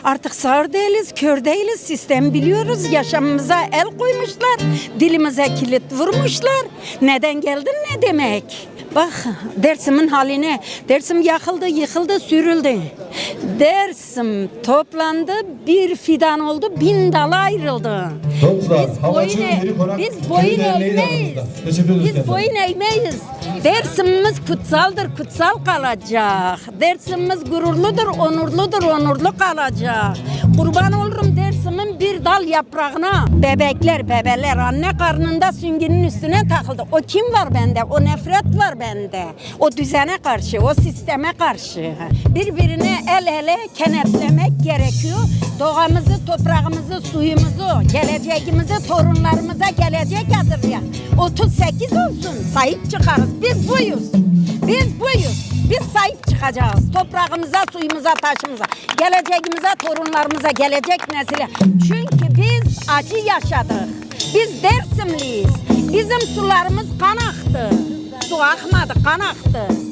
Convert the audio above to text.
Artık sağır değiliz, kör değiliz, sistem biliyoruz, yaşamımıza el koymuşlar, dilimize kilit vurmuşlar. Neden geldin ne demek? Bak Dersim'in haline, Dersim yakıldı, yıkıldı, sürüldü. Dersim toplandı, bir fidan oldu, 1000 dala ayrıldı. Biz boyun eğmeyiz. Biz boyun eğmeyiz. Dersimimiz kutsaldır, kutsal kalacak. Dersimiz gururludur, onurludur, onurlu kalacak. Kurban olurum Dersim'in bir dal yaprağına. Bebeler anne karnında süngünün üstüne takıldı. O kim var bende? O nefret var bende. O düzene karşı, o sisteme karşı. Birbirine el ele kenetlemek gerekiyor. Doğamızı, toprağımızı, suyumuzu, geleceğimizi torunlarımıza gelecek hazırlayak. 38 olsun, sahip çıkarız. Biz buyuz. Biz buyuz. Biz sahip çıkacağız. Toprağımıza, suyumuza, taşımıza, geleceğimize, torunlarımıza, gelecek nesile. Çünkü biz acı yaşadık. Biz Dersimliyiz. Bizim sularımız kan aktı. Su akmadı, kan aktı.